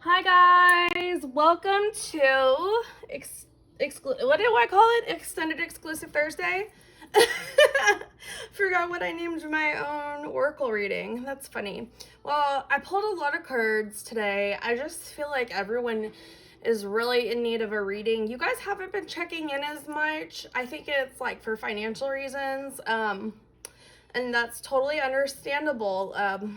Hi guys, welcome to what do I call it? Extended Exclusive Thursday. Forgot what I named my own oracle reading. That's funny. Well, I pulled a lot of cards today. I just feel like everyone is really in need of a reading. You guys haven't been checking in as much. I think it's like for financial reasons. And that's totally understandable.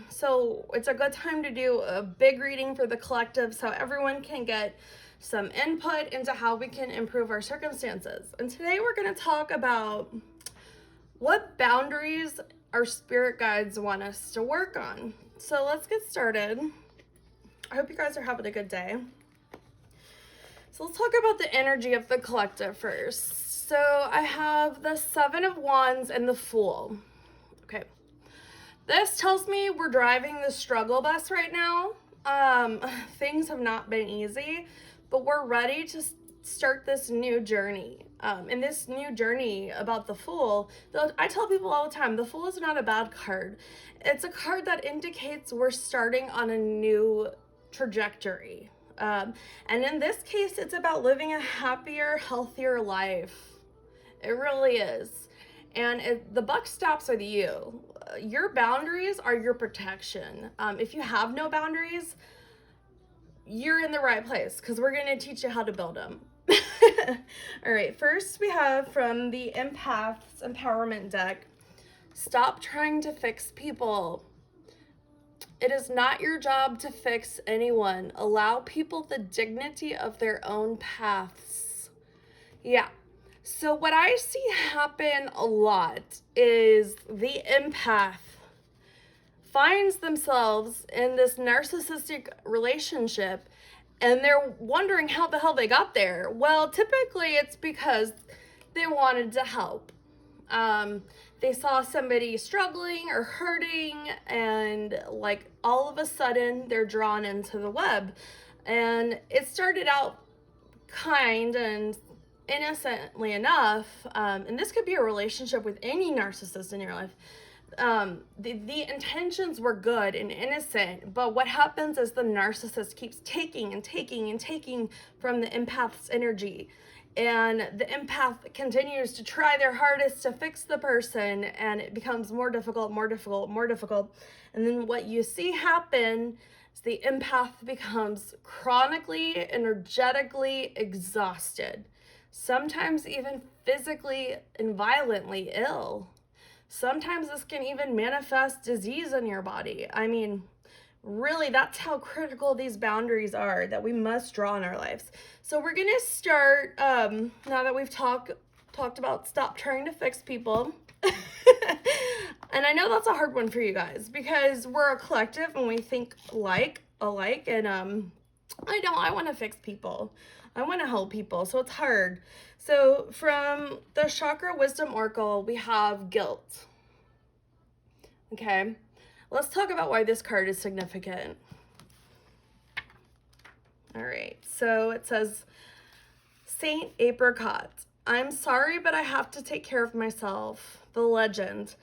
So it's a good time to do a big reading for the collective so everyone can get some input into how we can improve our circumstances. And today we're going to talk about what boundaries our spirit guides want us to work on. So let's get started. I hope you guys are having a good day. So let's talk about the energy of the collective first. So I have the Seven of Wands and the Fool. Okay, this tells me we're driving the struggle bus right now. Things have not been easy, but we're ready to start this new journey. And this new journey about the Fool, I tell people all the time, the Fool is not a bad card. It's a card that indicates we're starting on a new trajectory. And in this case, it's about living a happier, healthier life. It really is. And the buck stops with you. Your boundaries are your protection. If you have no boundaries, you're in the right place because we're going to teach you how to build them. All right, first we have from the Empath's Empowerment deck, stop trying to fix people. It is not your job to fix anyone. Allow people the dignity of their own paths. Yeah. So what I see happen a lot is the empath finds themselves in this narcissistic relationship and they're wondering how the hell they got there. Well, typically it's because they wanted to help. They saw somebody struggling or hurting and like all of a sudden they're drawn into the web. And it started out kind and innocently enough, and this could be a relationship with any narcissist in your life. The intentions were good and innocent, but what happens is the narcissist keeps taking and taking and taking from the empath's energy, and the empath continues to try their hardest to fix the person, and it becomes more difficult, and then what you see happen is the empath becomes chronically, energetically exhausted, sometimes even physically and violently ill. Sometimes this can even manifest disease in your body. I mean, really, that's how critical these boundaries are that we must draw in our lives. So we're going to start, now that we've talked about stop trying to fix people. And I know that's a hard one for you guys because we're a collective and we think alike, and I want to fix people. I want to help people, so it's hard. So from the Chakra Wisdom Oracle, we have guilt. Okay, let's talk about why this card is significant. All right, so it says, Saint Apricot. I'm sorry, but I have to take care of myself. The legend.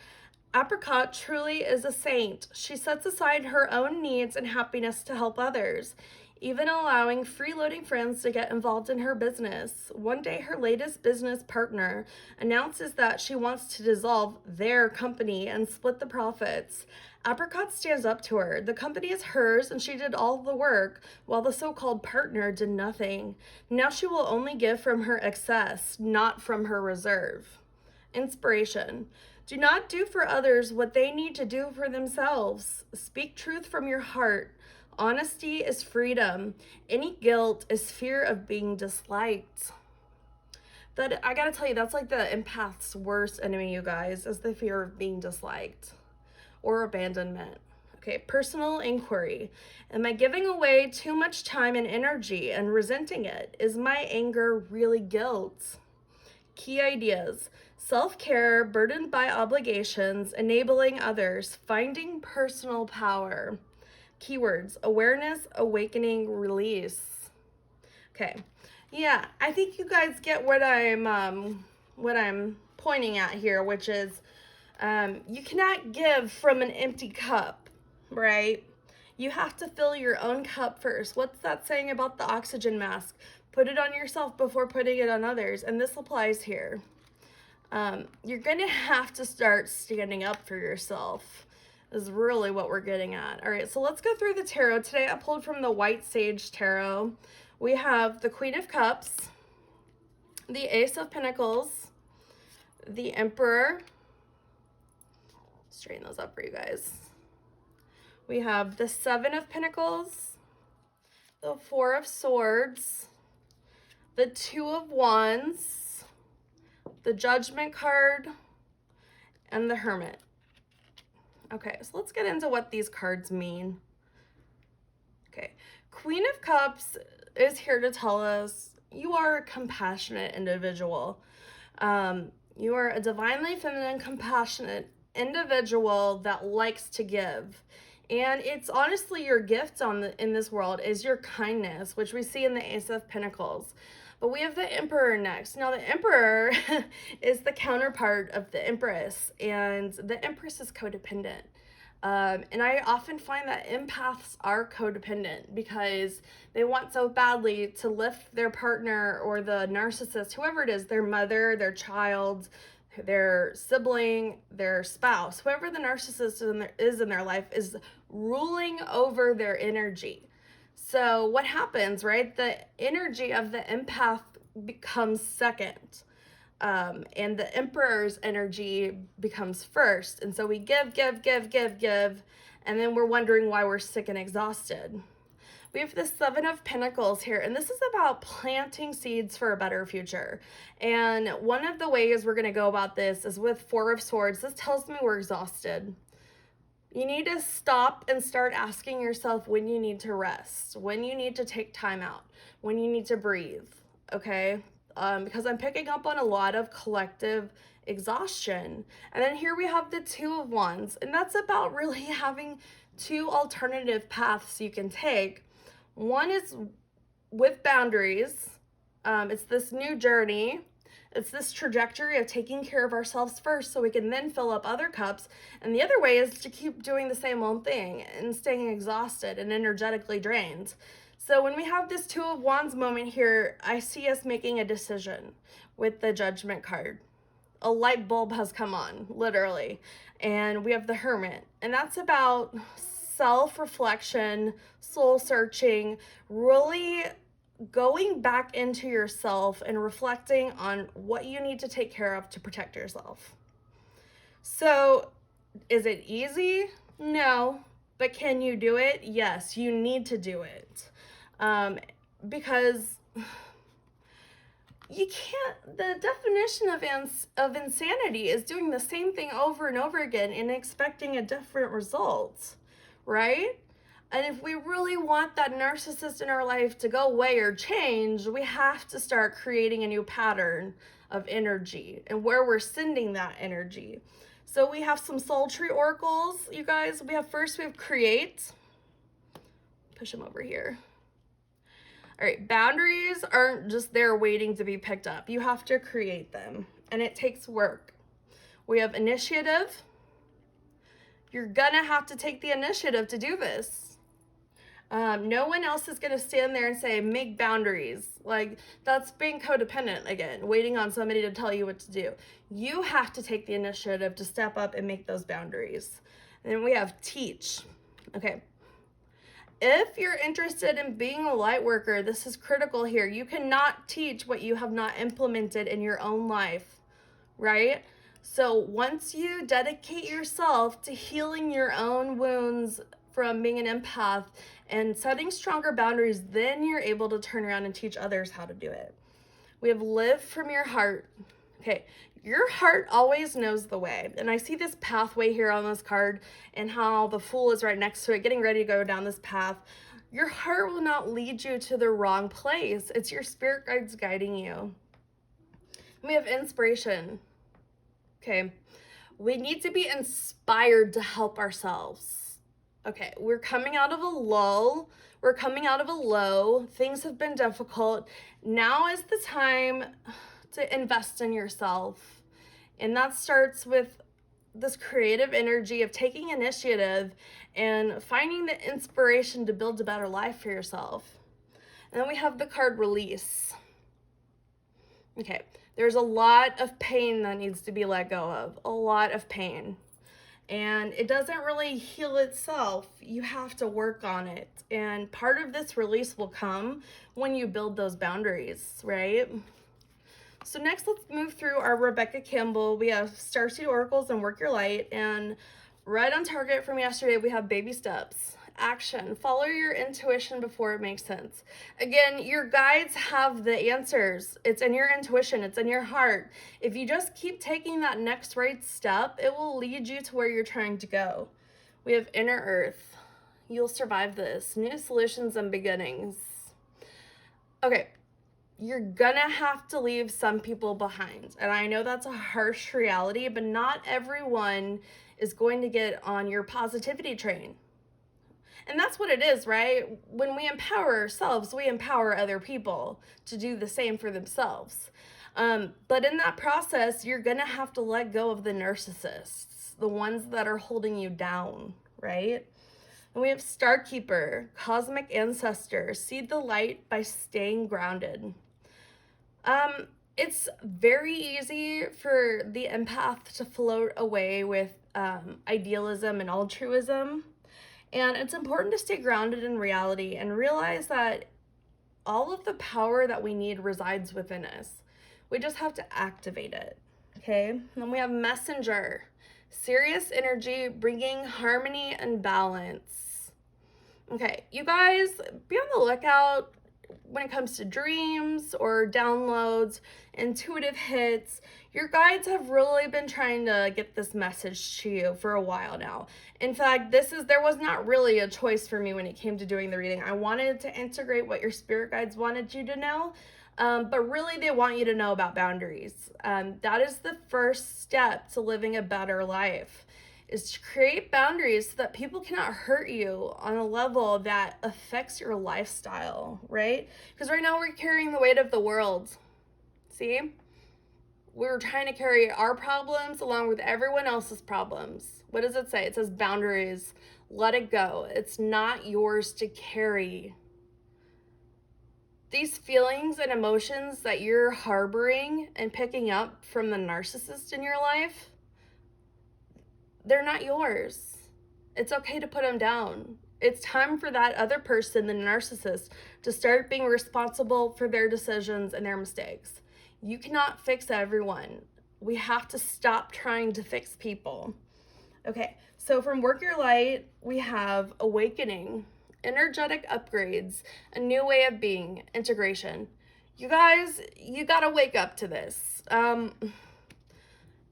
Apricot truly is a saint. She sets aside her own needs and happiness to help others, even allowing freeloading friends to get involved in her business. One day, her latest business partner announces that she wants to dissolve their company and split the profits. Apricot stands up to her. The company is hers and she did all the work, while the so-called partner did nothing. Now she will only give from her excess, not from her reserve. Inspiration. Do not do for others what they need to do for themselves. Speak truth from your heart. Honesty is freedom. Any guilt is fear of being disliked. That, I gotta tell you, that's like the empath's worst enemy, you guys, is the fear of being disliked or abandonment. Okay, personal inquiry. Am I giving away too much time and energy and resenting it? Is my anger really guilt? Key ideas. Self-care, burdened by obligations, enabling others, finding personal power. Keywords: awareness, awakening, release. Okay, yeah, I think you guys get what I'm pointing at here, which is you cannot give from an empty cup, right? You have to fill your own cup first. What's that saying about the oxygen mask? Put it on yourself before putting it on others. And this applies here. You're going to have to start standing up for yourself is really what we're getting at. All right, so let's go through the tarot. Today I pulled from the White Sage Tarot. We have the Queen of Cups, the Ace of Pentacles, the Emperor. Straighten those up for you guys. We have the Seven of Pentacles, the Four of Swords, the Two of Wands, the Judgment card, and the Hermit. Okay, so let's get into what these cards mean. Okay, Queen of Cups is here to tell us you are a compassionate individual. You are a divinely feminine, compassionate individual that likes to give. And it's honestly your gift in this world is your kindness, which we see in the Ace of Pentacles. But we have the Emperor next. Now, the Emperor is the counterpart of the Empress, and the Empress is codependent. And I often find that empaths are codependent because they want so badly to lift their partner or the narcissist, whoever it is, their mother, their child, their sibling, their spouse, whoever the narcissist is in their life is ruling over their energy. So what happens, right? The energy of the empath becomes second. And the Emperor's energy becomes first. And so we give, and then we're wondering why we're sick and exhausted. We have the Seven of Pentacles here, and this is about planting seeds for a better future. And one of the ways we're going to go about this is with Four of Swords. This tells me we're exhausted. You need to stop and start asking yourself when you need to rest, when you need to take time out, when you need to breathe, okay? Because I'm picking up on a lot of collective exhaustion. And then here we have the Two of Wands, and that's about really having two alternative paths you can take. One is with boundaries. It's this new journey. It's this trajectory of taking care of ourselves first so we can then fill up other cups. And the other way is to keep doing the same old thing and staying exhausted and energetically drained. So when we have this Two of Wands moment here, I see us making a decision with the Judgment card. A light bulb has come on, literally. And we have the Hermit. And that's about self-reflection, soul-searching, really going back into yourself and reflecting on what you need to take care of to protect yourself. So, is it easy? No. But can you do it? Yes, you need to do it. Because you can't, the definition of insanity is doing the same thing over and over again and expecting a different result, right? And if we really want that narcissist in our life to go away or change, we have to start creating a new pattern of energy and where we're sending that energy. So we have some soul tree oracles, you guys. We have Create. Push them over here. All right, boundaries aren't just there waiting to be picked up. You have to create them, and it takes work. We have Initiative. You're gonna have to take the initiative to do this. No one else is gonna stand there and say, make boundaries. Like, that's being codependent again, waiting on somebody to tell you what to do. You have to take the initiative to step up and make those boundaries. And then we have Teach. Okay. If you're interested in being a light worker, this is critical here. You cannot teach what you have not implemented in your own life, right? So once you dedicate yourself to healing your own wounds from being an empath and setting stronger boundaries, then you're able to turn around and teach others how to do it. We have Live from your heart. Okay, your heart always knows the way. And I see this pathway here on this card and how the Fool is right next to it, getting ready to go down this path. Your heart will not lead you to the wrong place. It's your spirit guides guiding you. We have Inspiration. Okay, we need to be inspired to help ourselves. Okay, we're coming out of a lull. We're coming out of a low. Things have been difficult. Now is the time to invest in yourself. And that starts with this creative energy of taking initiative and finding the inspiration to build a better life for yourself. And then we have the card release. Okay, there's a lot of pain that needs to be let go of, a lot of pain. And it doesn't really heal itself. You have to work on it. And part of this release will come when you build those boundaries, right? So next, let's move through our Rebecca Campbell. We have Starseed Oracles and Work Your Light. And right on target from yesterday, we have baby steps. Action. Follow your intuition before it makes sense. Again, your guides have the answers. It's in your intuition. It's in your heart. If you just keep taking that next right step, it will lead you to where you're trying to go. We have Inner Earth. You'll survive this. New solutions and beginnings. Okay. You're gonna have to leave some people behind. And I know that's a harsh reality, but not everyone is going to get on your positivity train. And that's what it is, right? When we empower ourselves, we empower other people to do the same for themselves. But in that process, you're gonna have to let go of the narcissists, the ones that are holding you down, right? And we have Starkeeper, Cosmic Ancestor, seed the light by staying grounded. It's very easy for the empath to float away with idealism and altruism. And it's important to stay grounded in reality and realize that all of the power that we need resides within us. We just have to activate it, okay? And then we have Messenger, serious energy, bringing harmony and balance. Okay, you guys, be on the lookout when it comes to dreams or downloads, intuitive hits. Your guides have really been trying to get this message to you for a while now. In fact, there was not really a choice for me when it came to doing the reading. I wanted to integrate what your spirit guides wanted you to know, but really they want you to know about boundaries. That is the first step to living a better life, is to create boundaries so that people cannot hurt you on a level that affects your lifestyle, right? Because right now we're carrying the weight of the world. See? We're trying to carry our problems along with everyone else's problems. What does it say? It says boundaries. Let it go. It's not yours to carry. These feelings and emotions that you're harboring and picking up from the narcissist in your life, they're not yours. It's okay to put them down. It's time for that other person, the narcissist, to start being responsible for their decisions and their mistakes. You cannot fix everyone. We have to stop trying to fix people. Okay, so from Work Your Light, we have Awakening, energetic upgrades, a new way of being, integration. You guys, you gotta wake up to this.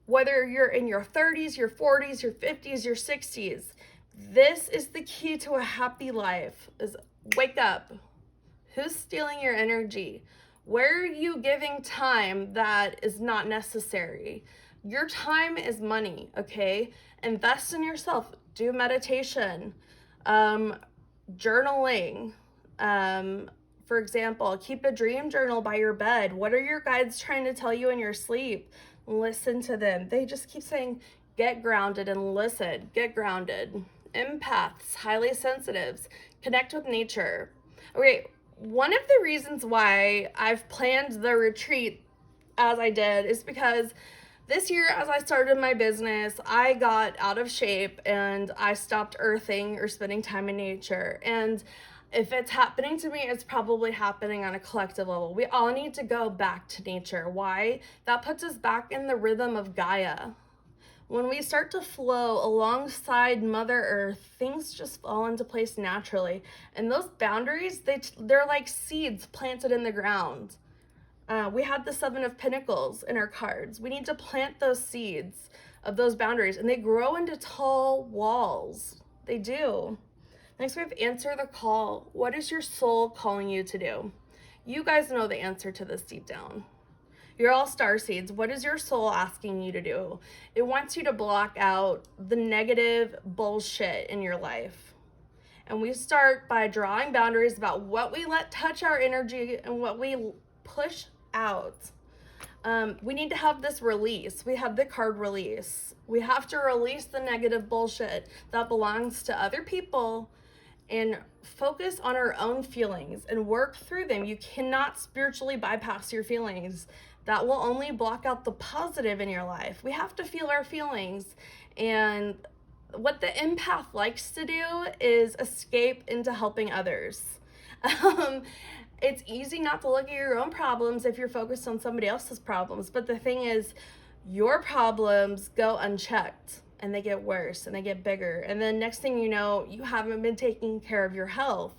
Whether you're in your 30s, your 40s, your 50s, your 60s, this is the key to a happy life, is wake up. Who's stealing your energy? Where are you giving time that is not necessary? Your time is money, okay? Invest in yourself. Do meditation, journaling. For example, keep a dream journal by your bed. What are your guides trying to tell you in your sleep? Listen to them. They just keep saying, get grounded and listen. Get grounded. Empaths, highly sensitives, connect with nature. Okay, one of the reasons why I've planned the retreat as I did is because this year, as I started my business, I got out of shape and I stopped earthing or spending time in nature. And if it's happening to me, it's probably happening on a collective level. We all need to go back to nature. Why? That puts us back in the rhythm of Gaia. When we start to flow alongside Mother Earth, things just fall into place naturally. And those boundaries, they're like seeds planted in the ground. We had the Seven of Pentacles in our cards. We need to plant those seeds of those boundaries, and they grow into tall walls. They do. Next, we have Answer the Call. What is your soul calling you to do? You guys know the answer to this deep down. You're all starseeds. What is your soul asking you to do? It wants you to block out the negative bullshit in your life. And we start by drawing boundaries about what we let touch our energy and what we push out. We need to have this release. We have the card release. We have to release the negative bullshit that belongs to other people and focus on our own feelings and work through them. You cannot spiritually bypass your feelings. That will only block out the positive in your life. We have to feel our feelings. And what the empath likes to do is escape into helping others. It's easy not to look at your own problems if you're focused on somebody else's problems. But the thing is, your problems go unchecked and they get worse and they get bigger. And then next thing you know, you haven't been taking care of your health.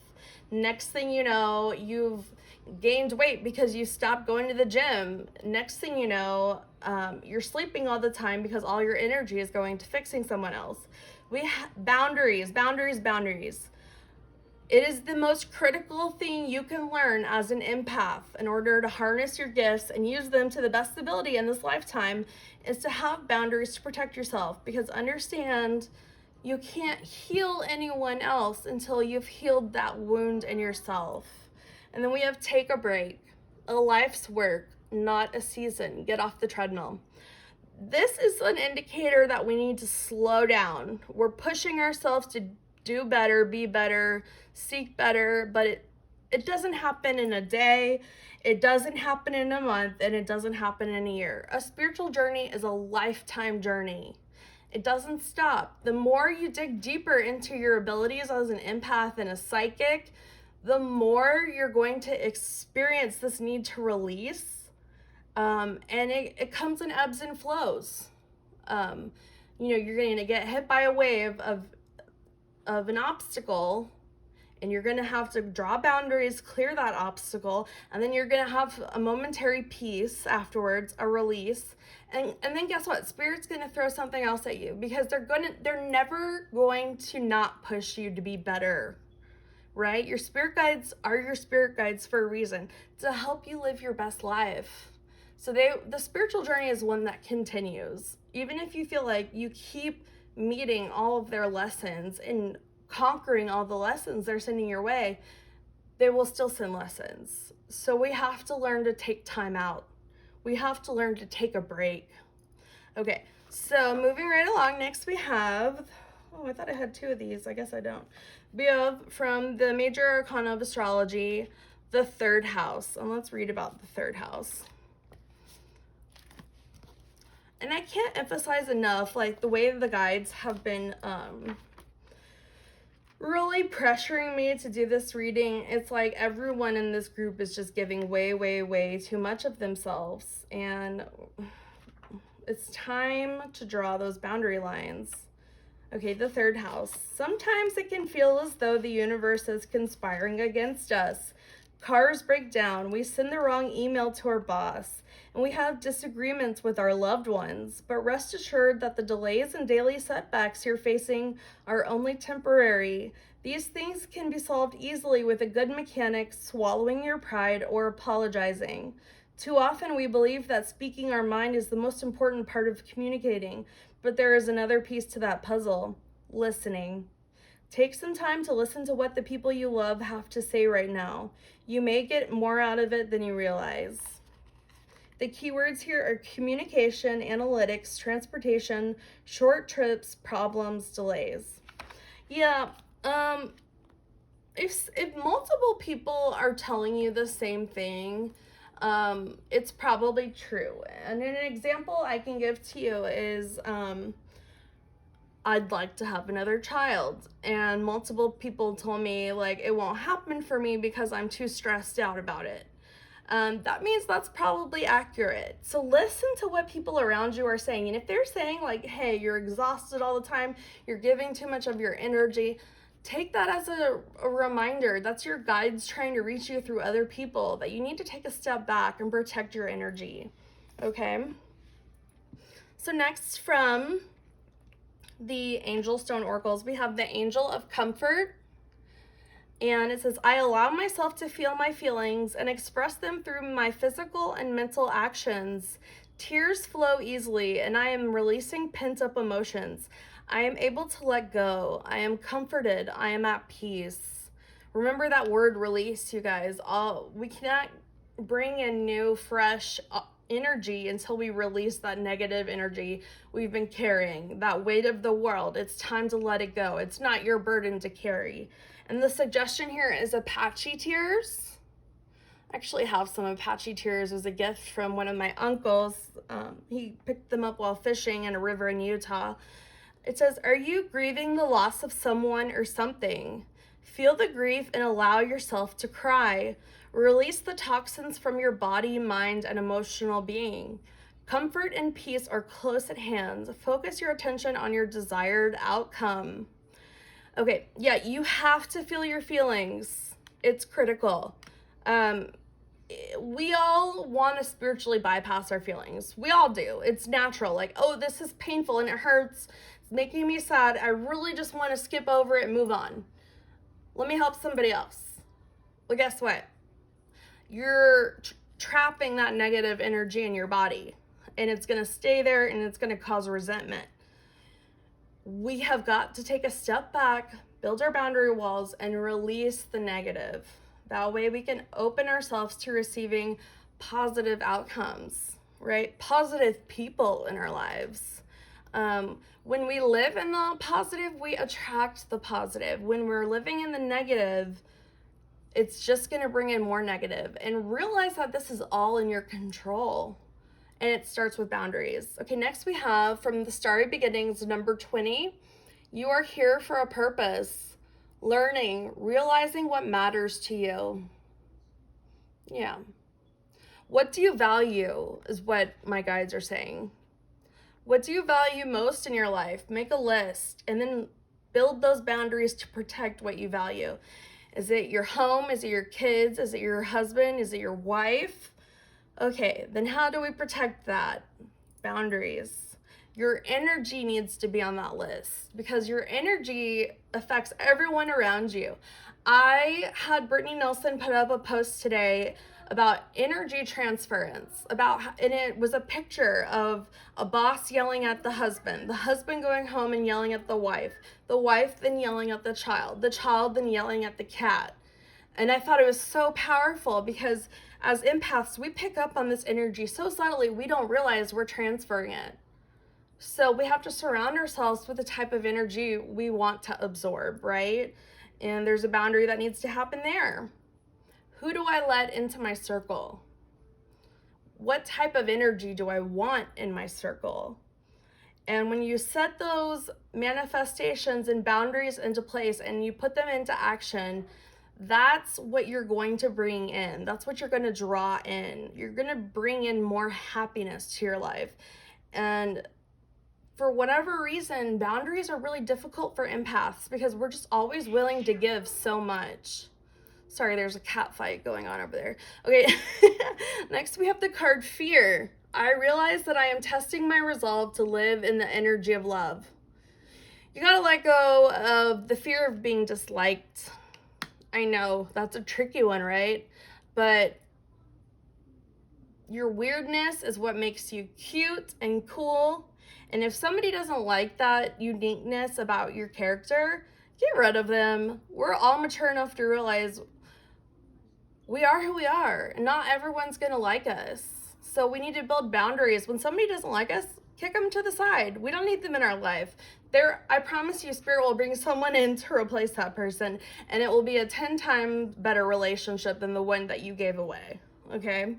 Next thing you know, you've gained weight because you stopped going to the gym. Next thing you know, you're sleeping all the time because all your energy is going to fixing someone else. Boundaries. It is the most critical thing you can learn as an empath in order to harness your gifts and use them to the best ability in this lifetime, is to have boundaries to protect yourself. Because understand, you can't heal anyone else until you've healed that wound in yourself. And then we have take a break, a life's work, not a season. Get off the treadmill. This is an indicator that we need to slow down. We're pushing ourselves to do better, be better, seek better, but it doesn't happen in a day, it doesn't happen in a month, and it doesn't happen in a year. A spiritual journey is a lifetime journey. It doesn't stop. The more you dig deeper into your abilities as an empath and a psychic, the more you're going to experience this need to release. And it comes in ebbs and flows. You're going to get hit by a wave of an obstacle, and you're going to have to draw boundaries, clear that obstacle, and then you're going to have a momentary peace afterwards, a release, and then guess what? Spirit's going to throw something else at you, because they're never going to not push you to be better, right? Your spirit guides are your spirit guides for a reason, to help you live your best life. So the spiritual journey is one that continues. Even if you feel like you keep meeting all of their lessons and conquering all the lessons they're sending your way, they will still send lessons. So we have to learn to take time out. We have to learn to take a break. Okay, so moving right along, next we have, I thought I had two of these. I guess I don't. We have from the major arcana of astrology, the third house. And let's read about the third house. And I can't emphasize enough, like, the way the guides have been really pressuring me to do this reading. It's like everyone in this group is just giving way too much of themselves. And it's time to draw those boundary lines. Okay, the third house. Sometimes it can feel as though the universe is conspiring against us. Cars break down, we send the wrong email to our boss, and we have disagreements with our loved ones. But rest assured that the delays and daily setbacks you're facing are only temporary. These things can be solved easily with a good mechanic, swallowing your pride, or apologizing. Too often we believe that speaking our mind is the most important part of communicating, but there is another piece to that puzzle: listening. Take some time to listen to what the people you love have to say right now. You may get more out of it than you realize. The keywords here are communication, analytics, transportation, short trips, problems, delays. Yeah, if multiple people are telling you the same thing, it's probably true. And an example I can give to you is, I'd like to have another child, and multiple people told me, like, it won't happen for me because I'm too stressed out about it. That means that's probably accurate. So listen to what people around you are saying. And if they're saying, like, hey, you're exhausted all the time, you're giving too much of your energy, take that as a reminder. That's your guides trying to reach you through other people, that you need to take a step back and protect your energy. Okay? So next, from the Angel Stone Oracles, we have the Angel of Comfort. And it says, I allow myself to feel my feelings and express them through my physical and mental actions. Tears flow easily, and I am releasing pent-up emotions. I am able to let go. I am comforted. I am at peace. Remember that word release, you guys. We cannot bring in new, fresh energy until we release that negative energy we've been carrying, that weight of the world. It's time to let it go. It's not your burden to carry. And the suggestion here is Apache tears. I actually have some Apache tears as a gift from one of my uncles. He picked them up while fishing in a river in Utah. It says, are you grieving the loss of someone or something? Feel the grief and allow yourself to cry. Release the toxins from your body, mind, and emotional being. Comfort and peace are close at hand. Focus your attention on your desired outcome. Okay, yeah, you have to feel your feelings. It's critical. We all want to spiritually bypass our feelings. We all do. It's natural. Like, oh, this is painful and it hurts. It's making me sad. I really just want to skip over it and move on. Let me help somebody else. Well, guess what? You're trapping that negative energy in your body, and it's going to stay there and it's going to cause resentment. We have got to take a step back, build our boundary walls, and release the negative. That way we can open ourselves to receiving positive outcomes, right? Positive people in our lives. When we live in the positive, we attract the positive. When we're living in the negative, it's just going to bring in more negative. And realize that this is all in your control. And it starts with boundaries. Okay, next we have from the Starry Beginnings, number 20. You are here for a purpose. Learning, realizing what matters to you. Yeah. What do you value is what my guides are saying. What do you value most in your life? Make a list and then build those boundaries to protect what you value. Is it your home? Is it your kids? Is it your husband? Is it your wife? Okay, then how do we protect that? Boundaries. Your energy needs to be on that list because your energy affects everyone around you. I had Brittany Nelson put up a post today about energy transference, and it was a picture of a boss yelling at the husband going home and yelling at the wife then yelling at the child then yelling at the cat. And I thought it was so powerful because as empaths, we pick up on this energy so subtly we don't realize we're transferring it. So we have to surround ourselves with the type of energy we want to absorb, right? And there's a boundary that needs to happen there. Who do I let into my circle? What type of energy do I want in my circle? And when you set those manifestations and boundaries into place and you put them into action, that's what you're going to bring in. That's what you're going to draw in. You're going to bring in more happiness to your life. And for whatever reason, boundaries are really difficult for empaths because we're just always willing to give so much. Sorry, there's a cat fight going on over there. Okay, next we have the card Fear. I realize that I am testing my resolve to live in the energy of love. You gotta let go of the fear of being disliked. I know, that's a tricky one, right? But your weirdness is what makes you cute and cool. And if somebody doesn't like that uniqueness about your character, get rid of them. We're all mature enough to realize we are who we are, and not everyone's gonna like us. So we need to build boundaries. When somebody doesn't like us, kick them to the side. We don't need them in our life. I promise you, Spirit will bring someone in to replace that person, and it will be a 10 times better relationship than the one that you gave away, okay?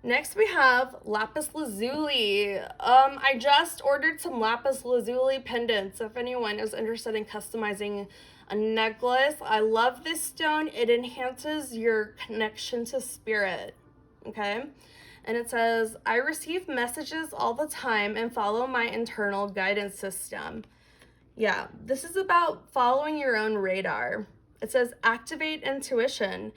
Next we have lapis lazuli. I just ordered some lapis lazuli pendants if anyone is interested in customizing a necklace. I love this stone. It enhances your connection to spirit, okay? And it says, I receive messages all the time and follow my internal guidance system. Yeah, this is about following your own radar. It says, activate intuition.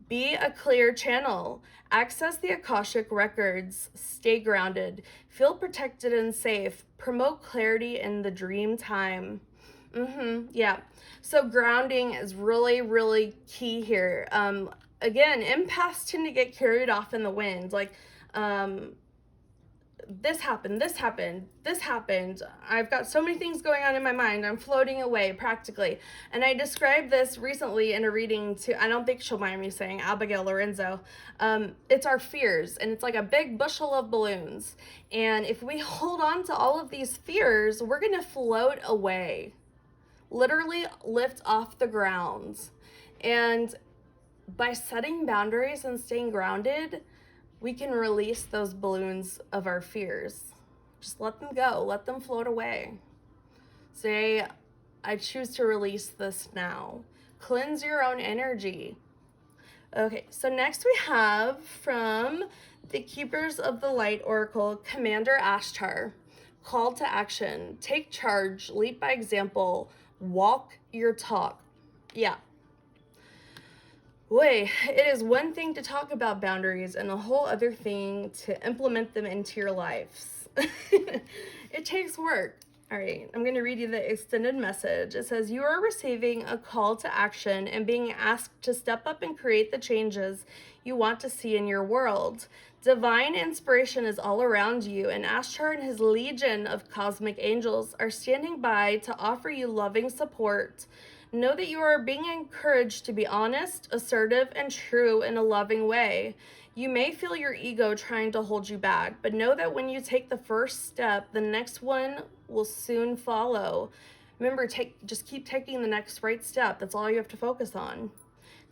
Be a clear channel. Access the Akashic records. Stay grounded. Feel protected and safe. Promote clarity in the dream time. Yeah. So grounding is really, really key here. Again, empaths tend to get carried off in the wind. Like, this happened, this happened, this happened. I've got so many things going on in my mind. I'm floating away practically. And I described this recently in a reading to, I don't think she'll mind me saying, Abigail Lorenzo. It's our fears, and it's like a big bushel of balloons. And if we hold on to all of these fears, we're going to float away, literally lift off the ground. And by setting boundaries and staying grounded, we can release those balloons of our fears. Just let them go, let them float away. Say, I choose to release this now. Cleanse your own energy. Okay, so next we have from the Keepers of the Light Oracle, Commander Ashtar. Call to action, take charge, lead by example, walk your talk. Yeah. Boy, it is one thing to talk about boundaries and a whole other thing to implement them into your lives. It takes work. All right, I'm going to read you the extended message. It says, you are receiving a call to action and being asked to step up and create the changes you want to see in your world. Divine inspiration is all around you, and Ashtar and his legion of cosmic angels are standing by to offer you loving support. Know that you are being encouraged to be honest, assertive, and true in a loving way. You may feel your ego trying to hold you back, but know that when you take the first step, the next one will soon follow. Remember, just keep taking the next right step. That's all you have to focus on.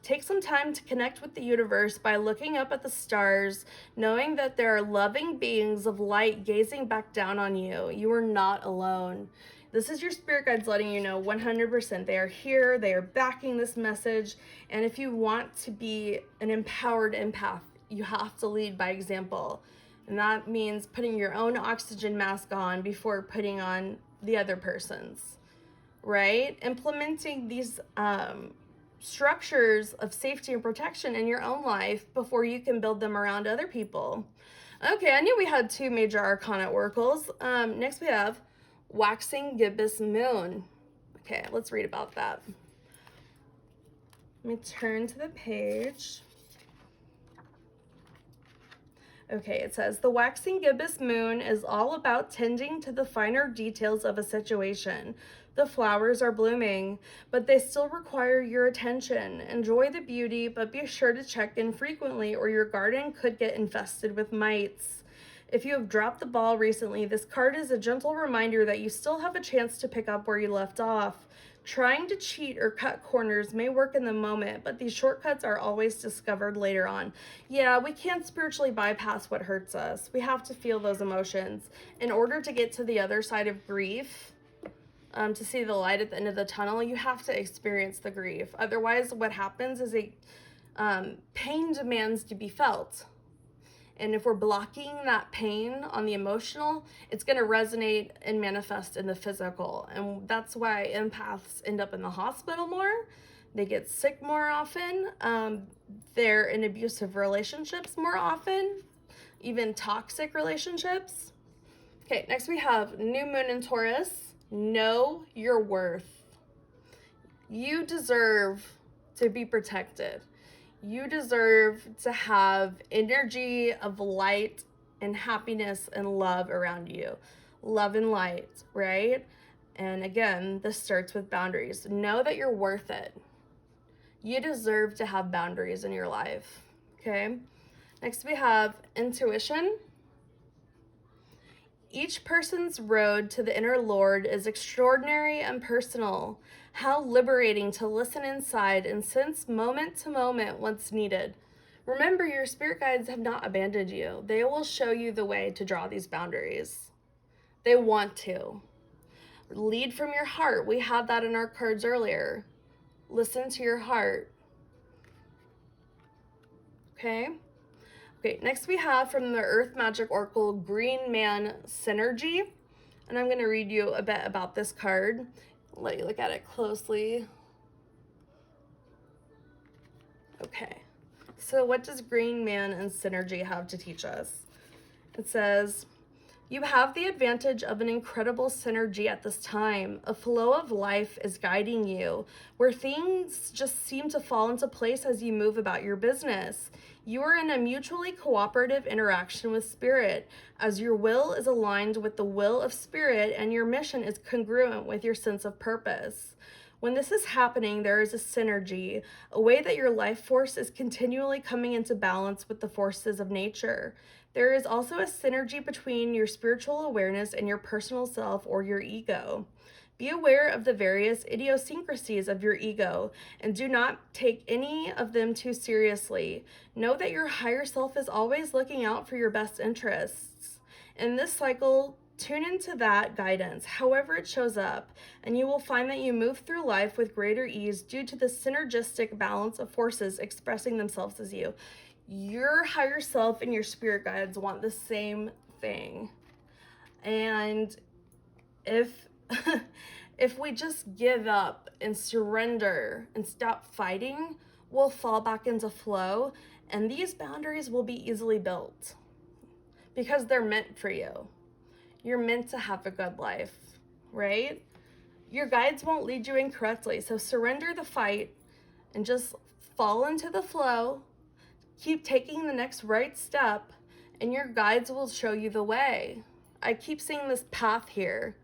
Take some time to connect with the universe by looking up at the stars, knowing that there are loving beings of light gazing back down on you. You are not alone. This is your spirit guides letting you know 100% they are here, they are backing this message, and if you want to be an empowered empath, you have to lead by example. And that means putting your own oxygen mask on before putting on the other person's, right? Implementing these structures of safety and protection in your own life before you can build them around other people. Okay, I knew we had 2 major arcana oracles. Next we have Waxing Gibbous Moon. Okay, let's read about that. Let me turn to the page. Okay, it says, the waxing gibbous moon is all about tending to the finer details of a situation. The flowers are blooming, but they still require your attention. Enjoy the beauty, but be sure to check in frequently or your garden could get infested with mites. If you have dropped the ball recently, this card is a gentle reminder that you still have a chance to pick up where you left off. Trying to cheat or cut corners may work in the moment, but these shortcuts are always discovered later on. Yeah, we can't spiritually bypass what hurts us. We have to feel those emotions. In order to get to the other side of grief, to see the light at the end of the tunnel, you have to experience the grief. Otherwise, what happens is pain demands to be felt. And if we're blocking that pain on the emotional, it's going to resonate and manifest in the physical. And that's why empaths end up in the hospital more. They get sick more often. They're in abusive relationships more often, even toxic relationships. Okay, next we have New Moon in Taurus. Know your worth. You deserve to be protected. You deserve to have energy of light and happiness and love around you. Love and light, right? And again, this starts with boundaries. Know that you're worth it. You deserve to have boundaries in your life, okay? Next we have intuition. Each person's road to the inner Lord is extraordinary and personal. How liberating to listen inside and sense moment to moment what's needed. Remember, your spirit guides have not abandoned you. They will show you the way to draw these boundaries. They want to. Lead from your heart. We had that in our cards earlier. Listen to your heart. Okay? Okay, next we have from the Earth Magic Oracle, Green Man Synergy. And I'm going to read you a bit about this card. Let you look at it closely. Okay, so what does Green Man and Synergy have to teach us? It says, You have the advantage of an incredible synergy at this time. A flow of life is guiding you, where things just seem to fall into place as you move about your business. You are in a mutually cooperative interaction with Spirit, as your will is aligned with the will of Spirit and your mission is congruent with your sense of purpose. When this is happening, there is a synergy, a way that your life force is continually coming into balance with the forces of nature. There is also a synergy between your spiritual awareness and your personal self or your ego. Be aware of the various idiosyncrasies of your ego and do not take any of them too seriously. Know that your higher self is always looking out for your best interests. In this cycle, tune into that guidance, however it shows up, and you will find that you move through life with greater ease due to the synergistic balance of forces expressing themselves as you. Your higher self and your spirit guides want the same thing. And if if we just give up and surrender and stop fighting, we'll fall back into flow, and these boundaries will be easily built because they're meant for you. You're meant to have a good life, right? Your guides won't lead you incorrectly, so surrender the fight and just fall into the flow. Keep taking the next right step, and your guides will show you the way. I keep seeing this path here.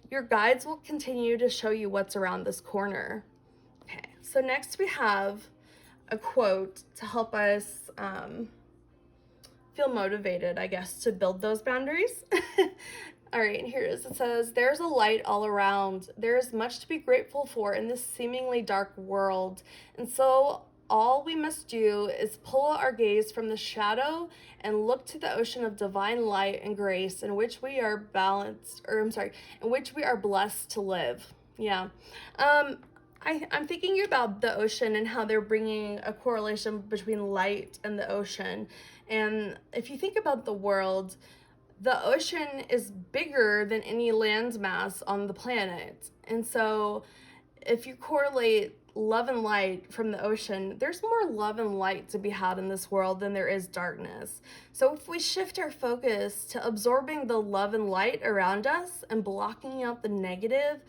Your guides will continue to show you what's around this corner. Okay, so next we have a quote to help us feel motivated, I guess, to build those boundaries. All right, here it is. It says, "There's a light all around. There is much to be grateful for in this seemingly dark world. And so all we must do is pull our gaze from the shadow and look to the ocean of divine light and grace in which we are in which we are blessed to live." Yeah. I'm thinking about the ocean and how they're bringing a correlation between light and the ocean. And if you think about the world, the ocean is bigger than any land mass on the planet. And so if you correlate love and light from the ocean, there's more love and light to be had in this world than there is darkness. So if we shift our focus to absorbing the love and light around us and blocking out the negative,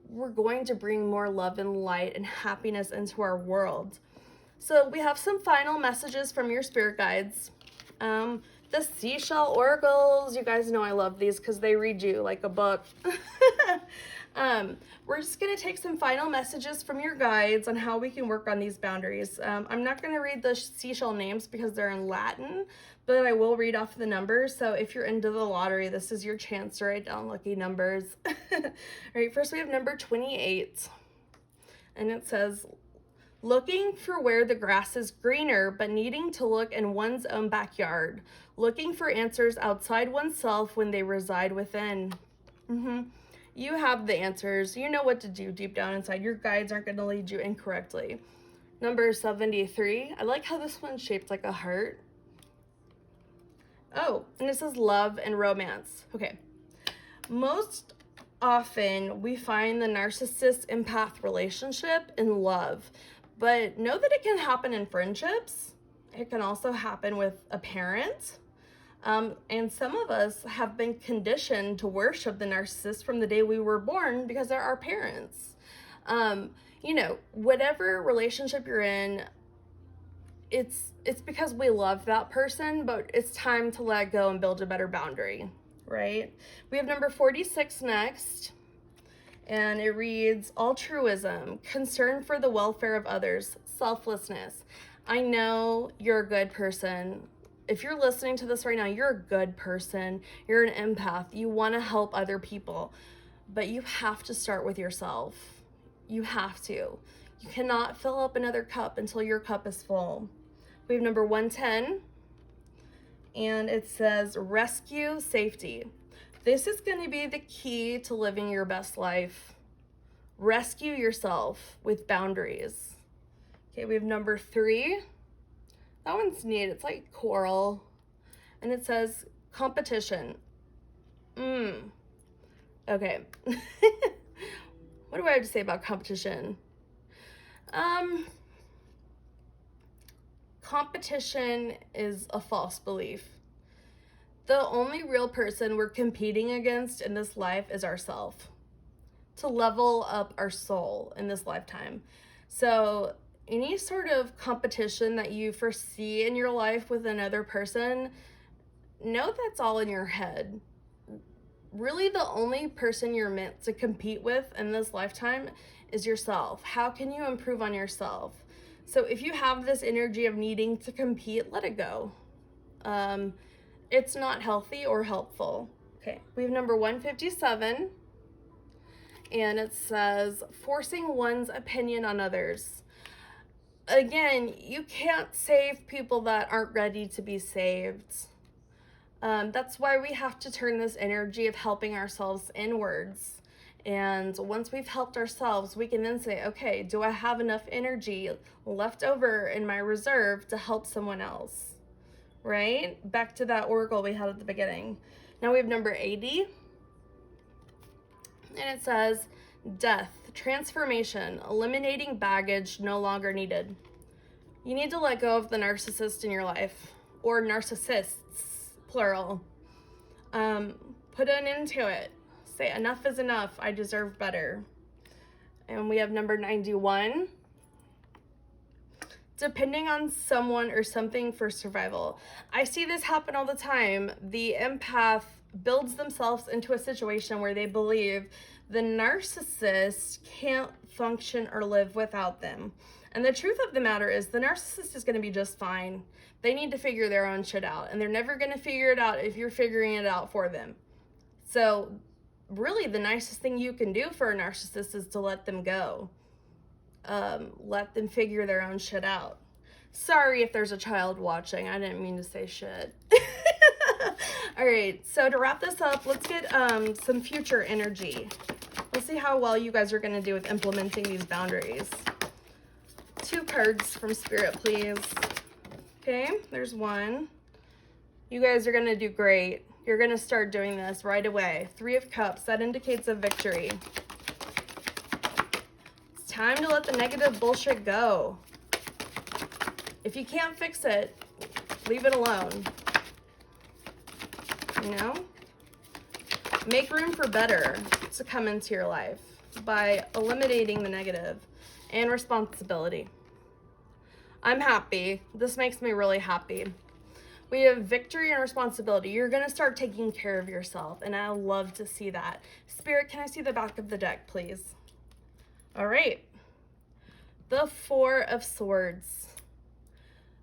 we're going to bring more love and light and happiness into our world. So we have some final messages from your spirit guides. The seashell oracles, you guys know I love these because they read you like a book. We're just going to take some final messages from your guides on how we can work on these boundaries. I'm not going to read the seashell names because they're in Latin, but I will read off the numbers. So if you're into the lottery, this is your chance to write down lucky numbers. All right, first we have number 28. And it says, "Looking for where the grass is greener, but needing to look in one's own backyard. Looking for answers outside oneself when they reside within." You have the answers. You know what to do deep down inside. Your guides aren't going to lead you incorrectly. Number 73. I like how this one's shaped like a heart. Oh, and it says love and romance. Okay. Most often we find the narcissist empath relationship in love, but know that it can happen in friendships. It can also happen with a parent. And some of us have been conditioned to worship the narcissist from the day we were born because they're our parents. You know, whatever relationship you're in, it's because we love that person, but it's time to let go and build a better boundary, right? We have number 46 next, and it reads, "Altruism, concern for the welfare of others, selflessness." I know you're a good person. If you're listening to this right now, you're a good person. You're an empath. You want to help other people, but you have to start with yourself. You have to. You cannot fill up another cup until your cup is full. We have number 110, and it says, "Rescue safety." This is going to be the key to living your best life. Rescue yourself with boundaries. Okay, we have number 3. That one's neat. It's like coral. And it says competition. Okay. What do I have to say about competition? Competition is a false belief. The only real person we're competing against in this life is ourselves, to level up our soul in this lifetime. So any sort of competition that you foresee in your life with another person, know that's all in your head. Really, the only person you're meant to compete with in this lifetime is yourself. How can you improve on yourself? So if you have this energy of needing to compete, let it go. It's not healthy or helpful. Okay, we have number 157, and it says, forcing one's opinion on others. Again, you can't save people that aren't ready to be saved. That's why we have to turn this energy of helping ourselves inwards. And once we've helped ourselves, we can then say, okay, do I have enough energy left over in my reserve to help someone else? Right? Back to that oracle we had at the beginning. Now we have number 80. And it says, death, transformation, eliminating baggage no longer needed. You need to let go of the narcissist in your life, or narcissists, plural. Put an end to it. Say, enough is enough. I deserve better. And we have number 91. Depending on someone or something for survival. I see this happen all the time. The empath builds themselves into a situation where they believe the narcissist can't function or live without them. And the truth of the matter is the narcissist is going to be just fine. They need to figure their own shit out, and they're never going to figure it out if you're figuring it out for them. So really the nicest thing you can do for a narcissist is to let them go. Let them figure their own shit out. Sorry if there's a child watching. I didn't mean to say shit. All right, so to wrap this up, let's get some future energy. Let's see how well you guys are going to do with implementing these boundaries. 2 cards from Spirit, please. Okay, there's 1. You guys are going to do great. You're going to start doing this right away. 3 of Cups, that indicates a victory. It's time to let the negative bullshit go. If you can't fix it, leave it alone. You know? Make room for better to come into your life by eliminating the negative and responsibility. I'm happy. This makes me really happy. We have victory and responsibility. You're going to start taking care of yourself, and I love to see that. Spirit, can I see the back of the deck, please? All right. The 4 of Swords.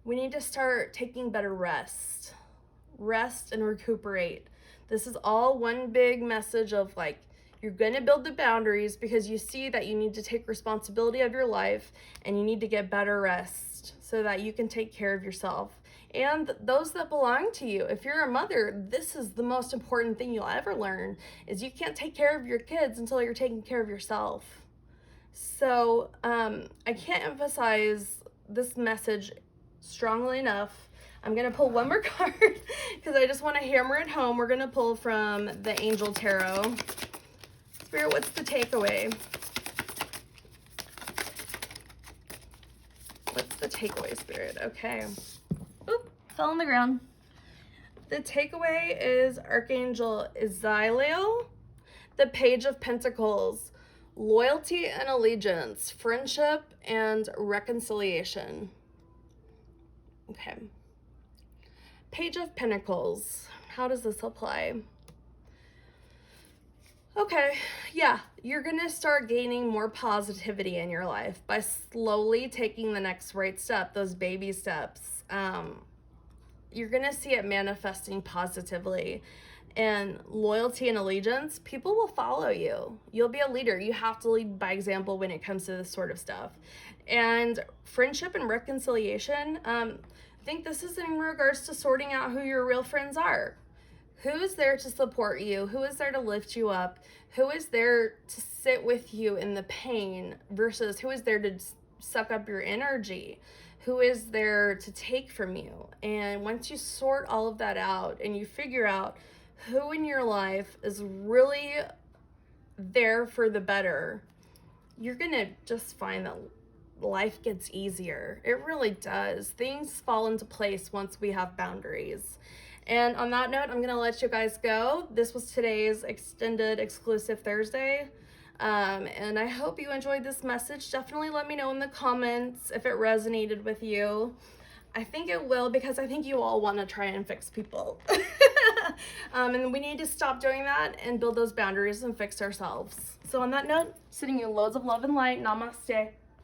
We need to start taking better rest. Rest and recuperate. This is all one big message of like, you're going to build the boundaries because you see that you need to take responsibility of your life and you need to get better rest so that you can take care of yourself and those that belong to you. If you're a mother, this is the most important thing you'll ever learn, is you can't take care of your kids until you're taking care of yourself. So I can't emphasize this message strongly enough. I'm going to pull one more card because I just want to hammer it home. We're going to pull from the Angel Tarot. Spirit, what's the takeaway? What's the takeaway, Spirit? Okay. Oop, fell on the ground. The takeaway is Archangel Azrael, the Page of Pentacles, loyalty and allegiance, friendship and reconciliation. Okay. Page of Pentacles. How does this apply? Okay, yeah, you're going to start gaining more positivity in your life by slowly taking the next right step, those baby steps. You're going to see it manifesting positively. And loyalty and allegiance, people will follow you. You'll be a leader. You have to lead by example when it comes to this sort of stuff. And friendship and reconciliation, I think this is in regards to sorting out who your real friends are. Who is there to support you? Who is there to lift you up? Who is there to sit with you in the pain versus who is there to suck up your energy? Who is there to take from you? And once you sort all of that out and you figure out who in your life is really there for the better, you're gonna just find that life gets easier. It really does. Things fall into place once we have boundaries. And on that note, I'm gonna let you guys go. This was today's extended exclusive Thursday. And I hope you enjoyed this message. Definitely let me know in the comments if it resonated with you. I think it will, because I think you all want to try and fix people. And we need to stop doing that and build those boundaries and fix ourselves. So on that note, sending you loads of love and light. Namaste.